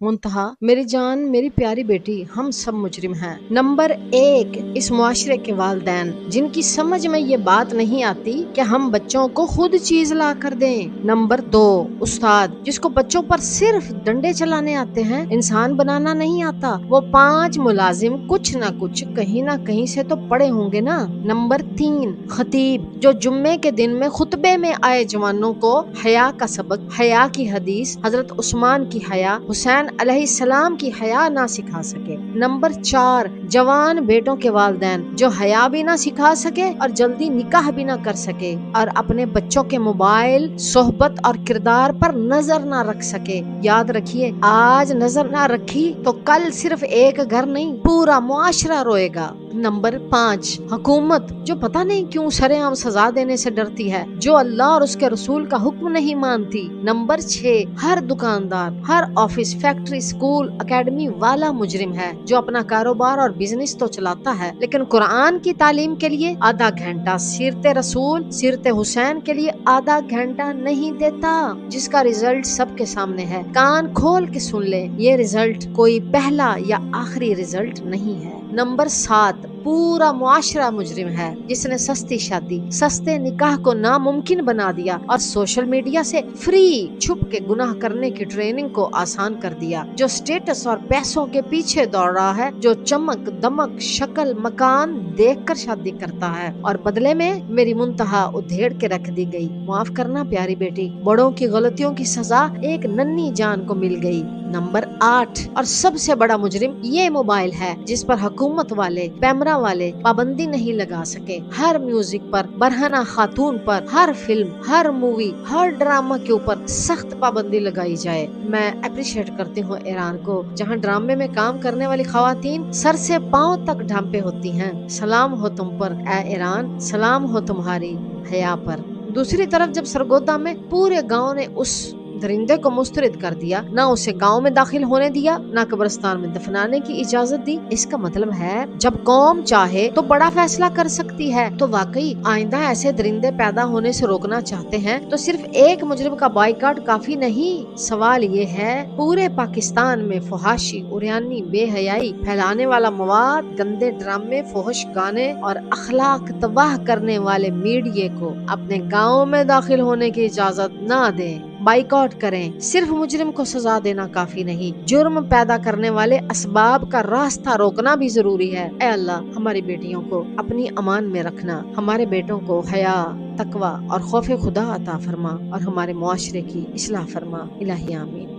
मुंतहा मेरी जान मेरी प्यारी बेटी, हम सब मुजरिम हैं। नंबर 1, इस मुआशरे के वालिदैन जिनकी समझ में ये बात नहीं आती कि हम बच्चों को खुद चीज ला कर दें। नंबर 2, उस्ताद जिसको बच्चों पर सिर्फ डंडे चलाने आते हैं, इंसान बनाना नहीं आता। वो 5 मुलाजिम कुछ ना कुछ कहीं ना कहीं से तो पड़े होंगे ना। नंबर 3, खतीब जो जुम्मे के दिन में खुतबे में आए जवानों को हया का सबक, हया की हदीस, हजरत उस्मान की हया, हुसैन अलैहिस्सलाम की हया ना सिखा सके। नंबर 4, जवान बेटों के वालिदैन जो हया भी ना सिखा सके और जल्दी निकाह भी ना कर सके और अपने बच्चों के मोबाइल, सोहबत और किरदार पर नजर ना रख सके। याद रखिए, आज नजर ना रखी तो कल सिर्फ एक घर नहीं पूरा मुआशरा रोएगा। नंबर 5, हुकूमत जो पता नहीं क्यों सरेआम सजा देने से डरती है, जो अल्लाह और उसके रसूल का हुक्म नहीं मानती। नंबर 6, हर दुकानदार, हर ऑफिस, फैक्ट्री, स्कूल, एकेडमी वाला मुजरिम है जो अपना कारोबार और बिजनेस तो चलाता है लेकिन कुरान की तालीम के लिए आधा घंटा, सीरते रसूल, सीरते हुसैन के लिए आधा घंटा नहीं देता, जिसका रिजल्ट सबके सामने है। कान खोल के सुन ले, ये रिजल्ट कोई पहला या आखिरी रिजल्ट नहीं है। नंबर 7, पूरा मुआशरा मुजरिम है जिसने सस्ती शादी, सस्ते निकाह को नामुमकिन बना दिया और सोशल मीडिया से फ्री छुप के गुनाह करने की ट्रेनिंग को आसान कर दिया, जो स्टेटस और पैसों के पीछे दौड़ रहा है, जो चमक दमक शक्ल मकान देखकर शादी करता है और बदले में मेरी मुंतहा उधेड़ के रख दी गई। माफ करना प्यारी बेटी, बड़ों की गलतियों की सजा एक नन्ही जान को मिल गई। नंबर 8, और सबसे बड़ा मुजरिम ये मोबाइल है जिस पर हुकूमत वाले, कैमरा वाले पाबंदी नहीं लगा सके। हर म्यूजिक पर, बरहना खातून पर, हर फिल्म, हर मूवी, हर ड्रामा के ऊपर सख्त पाबंदी लगाई जाए। मैं अप्रिशिएट करती हूँ ईरान को, जहाँ ड्रामे में काम करने वाली खवातीन सर से पांव तक ढांपे होती हैं। सलाम हो तुम पर ऐ ईरान, सलाम हो तुम्हारी हया पर। दूसरी तरफ जब सरगोदा में पूरे गांव ने उस दरिंदे को मुस्तरद कर दिया, ना उसे गांव में दाखिल होने दिया, ना कब्रिस्तान में दफनाने की इजाजत दी, इसका मतलब है जब कौम चाहे तो बड़ा फैसला कर सकती है। तो वाकई आइंदा ऐसे दरिंदे पैदा होने से रोकना चाहते हैं तो सिर्फ एक मुजरिम का बाइकाट काफी नहीं। सवाल ये है, पूरे पाकिस्तान में फहाशी, उरियानी, बेहयाई फैलाने वाला मवाद, गंदे ड्रामे, फोहश गाने और अखलाक तबाह करने वाले मीडिया को अपने गाँव में दाखिल होने की इजाजत ना दें, बाइकआउट करें। सिर्फ मुजरिम को सजा देना काफी नहीं, जुर्म पैदा करने वाले असबाब का रास्ता रोकना भी जरूरी है। ऐ अल्लाह, हमारी बेटियों को अपनी अमान में रखना, हमारे बेटों को हया, तकवा और खौफ खुदा अता फरमा और हमारे मुआशरे की इस्लाह फरमा। इलाही आमीन।